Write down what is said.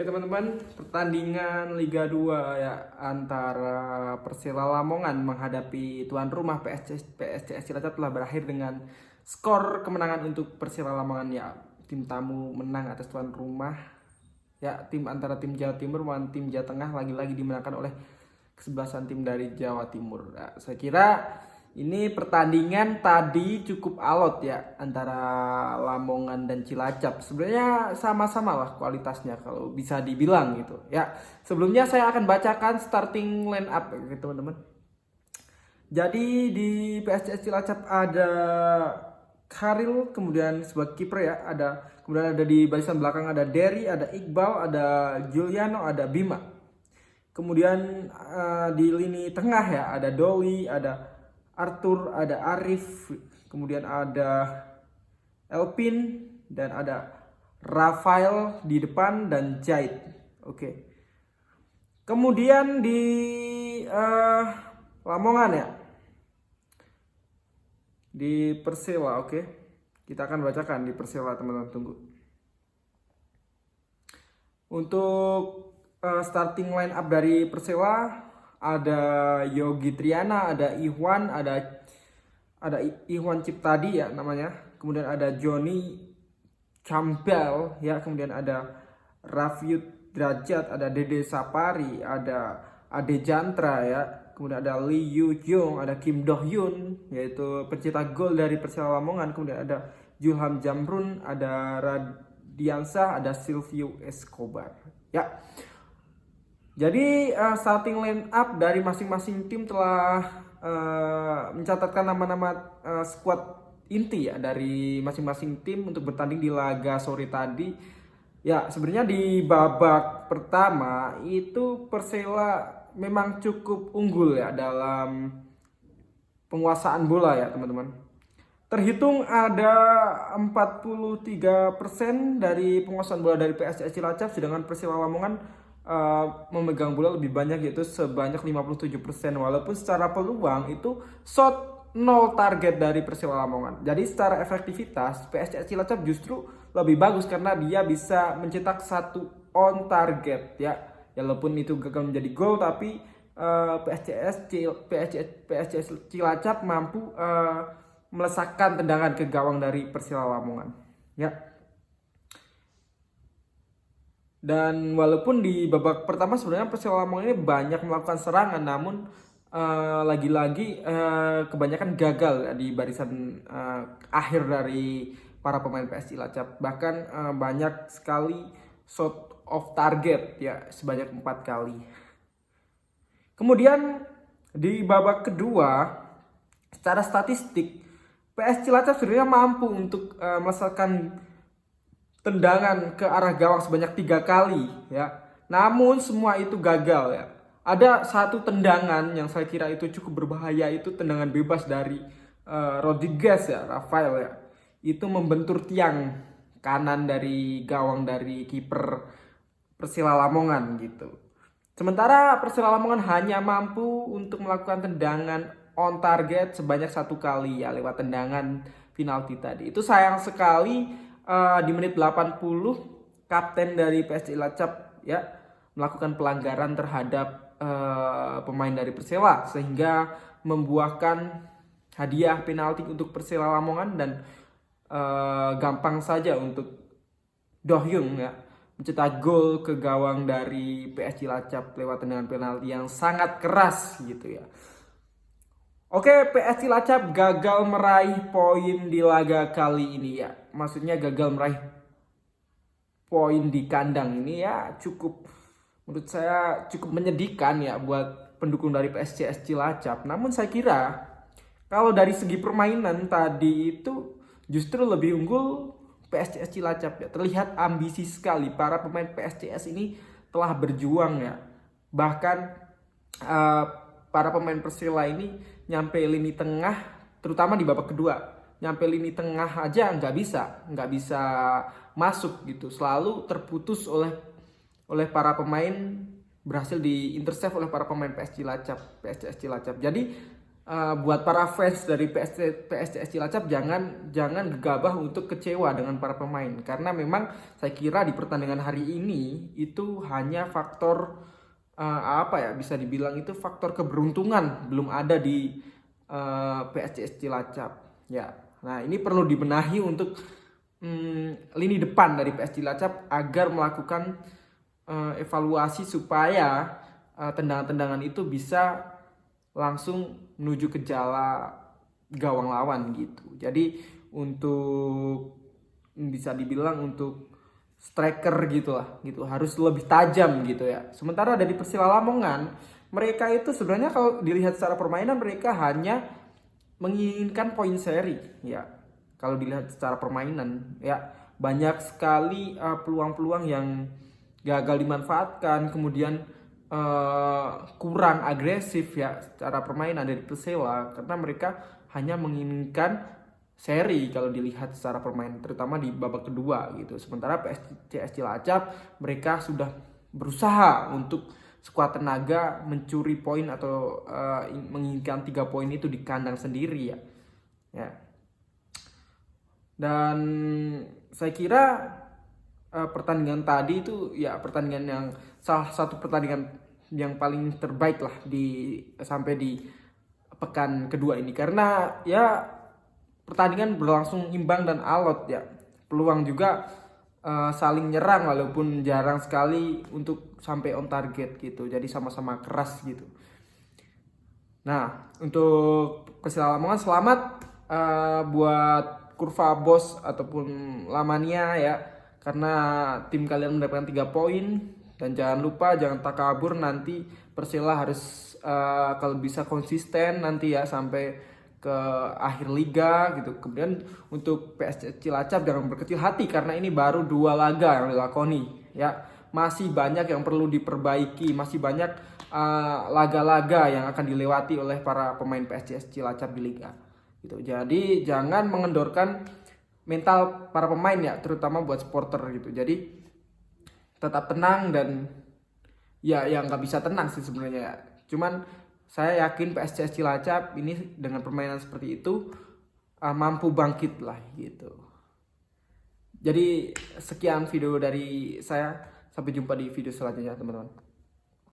Oke teman-teman, pertandingan Liga 2 ya antara Persela Lamongan menghadapi tuan rumah PSCS Cilacap telah berakhir dengan skor kemenangan untuk Persela Lamongan ya. Tim tamu menang atas tuan rumah. Ya, tim antara tim Jawa Timur melawan tim Jawa Tengah lagi-lagi dimenangkan oleh kesebelasan tim dari Jawa Timur. Nah, saya kira ini pertandingan tadi cukup alot ya antara Lamongan dan Cilacap. Sebenarnya sama-sama lah kualitasnya kalau bisa dibilang gitu. Ya, sebelumnya saya akan bacakan starting line up gitu teman-teman. Jadi di PSCS Cilacap ada Kharil, kemudian sebagai kiper ya, kemudian ada di barisan belakang ada Derry, ada Iqbal, ada Giuliano, ada Bima. Kemudian di lini tengah ya ada Doli, ada Arthur, ada Arif, kemudian ada Elpin, dan ada Rafael di depan dan Jaid. Oke. Kemudian di Lamongan ya, di Persela. Oke, kita akan bacakan di Persela teman-teman, tunggu. Untuk starting line up dari Persela ada Yogi Triana, ada Ikhwan, ada Ikhwan Ciptadi ya namanya. Kemudian ada Joni Campbell ya, kemudian ada Rafiut Derajat, ada Dede Sapari, ada Ade Jantra ya. Kemudian ada Lee Yu Jung, ada Kim Do Hyun yaitu pencetak gol dari Persela Lamongan. Kemudian ada Julham Jamrun, ada Radiansah, ada Silvio Escobar ya. Jadi starting line up dari masing-masing tim telah mencatatkan nama-nama squad inti ya dari masing-masing tim untuk bertanding di laga sore tadi. Ya, sebenarnya di babak pertama itu Persela memang cukup unggul ya dalam penguasaan bola ya teman-teman. Terhitung ada 43% dari penguasaan bola dari PSCS Cilacap, sedangkan Persela Lamongan memegang bola lebih banyak yaitu sebanyak 57%, walaupun secara peluang itu shot 0 target dari Persela Lamongan. Jadi secara efektivitas PSCS Cilacap justru lebih bagus karena dia bisa mencetak 1 on target ya. Walaupun itu gagal menjadi gol, tapi PSCS Cilacap mampu melesakkan tendangan ke gawang dari Persela Lamongan ya. Dan walaupun di babak pertama sebenarnya Persela Lamongan ini banyak melakukan serangan, namun lagi-lagi kebanyakan gagal di barisan akhir dari para pemain PS Cilacap. Bahkan banyak sekali shot off target ya, sebanyak 4 kali. Kemudian di babak kedua secara statistik PS Cilacap sebenarnya mampu untuk melesatkan tendangan ke arah gawang sebanyak 3 kali ya. Namun semua itu gagal ya. Ada satu tendangan yang saya kira itu cukup berbahaya, itu tendangan bebas dari Rodriguez ya, Rafael ya. Itu membentur tiang kanan dari gawang dari kiper Persela Lamongan gitu. Sementara Persela Lamongan hanya mampu untuk melakukan tendangan on target sebanyak 1 kali ya lewat tendangan penalti tadi. Itu sayang sekali. Di menit 80 kapten dari PS Cilacap ya melakukan pelanggaran terhadap pemain dari Persela sehingga membuahkan hadiah penalti untuk Persela Lamongan, dan gampang saja untuk Dohyung ya mencetak gol ke gawang dari PS Cilacap lewat tendangan penalti yang sangat keras gitu ya. Oke, PS Cilacap gagal meraih poin di laga kali ini ya. Maksudnya gagal meraih poin di kandang ini ya, menurut saya cukup menyedihkan ya buat pendukung dari PSCS Cilacap. Namun saya kira kalau dari segi permainan tadi itu justru lebih unggul PSCS Cilacap ya. Terlihat ambisi sekali para pemain PSCS ini telah berjuang ya. Bahkan para pemain Persela ini nyampe lini tengah, terutama di babak kedua, nyampe lini tengah aja nggak bisa masuk gitu, selalu terputus oleh para pemain, berhasil diintercept oleh para pemain PSCS Cilacap. Jadi buat para fans dari PSCS Cilacap jangan gegabah untuk kecewa dengan para pemain, karena memang saya kira di pertandingan hari ini itu hanya faktor apa ya, bisa dibilang itu faktor keberuntungan belum ada di PSCS Cilacap ya. Nah, ini perlu dibenahi untuk lini depan dari PS Cilacap agar melakukan evaluasi supaya tendangan-tendangan itu bisa langsung menuju ke jala gawang lawan gitu. Jadi untuk bisa dibilang untuk striker gitulah gitu harus lebih tajam gitu ya. Sementara dari Persela Lamongan, mereka itu sebenarnya kalau dilihat secara permainan mereka hanya menginginkan poin seri ya. Kalau dilihat secara permainan ya, banyak sekali peluang-peluang yang gagal dimanfaatkan, kemudian kurang agresif ya secara permainan dari Persela, karena mereka hanya menginginkan seri kalau dilihat secara permainan, terutama di babak kedua gitu. Sementara PSCS Cilacap mereka sudah berusaha untuk sekuat tenaga mencuri poin atau menginginkan 3 poin itu di kandang sendiri ya. Dan saya kira pertandingan tadi itu ya pertandingan yang salah satu pertandingan yang paling terbaik lah sampai di pekan kedua ini, karena ya pertandingan berlangsung imbang dan alot ya. Peluang juga saling nyerang walaupun jarang sekali untuk sampai on target gitu. Jadi sama-sama keras gitu. Nah, untuk Persela Lamongan selamat buat Kurva Bos ataupun Lamania ya, karena tim kalian mendapatkan 3 poin. Dan jangan tak kabur, nanti Persela harus kalau bisa konsisten nanti ya sampai ke akhir liga gitu. Kemudian untuk PS Cilacap jangan berkecil hati, karena ini baru 2 laga yang dilakoni ya. Masih banyak yang perlu diperbaiki, masih banyak laga-laga yang akan dilewati oleh para pemain PSCS Cilacap di liga gitu. Jadi jangan mengendorkan mental para pemain ya, terutama buat supporter gitu. Jadi tetap tenang, dan ya yang nggak bisa tenang sih sebenarnya ya. Cuman saya yakin PSCS Cilacap ini dengan permainan seperti itu mampu bangkit lah gitu. Jadi sekian video dari saya, sampai jumpa di video selanjutnya teman-teman.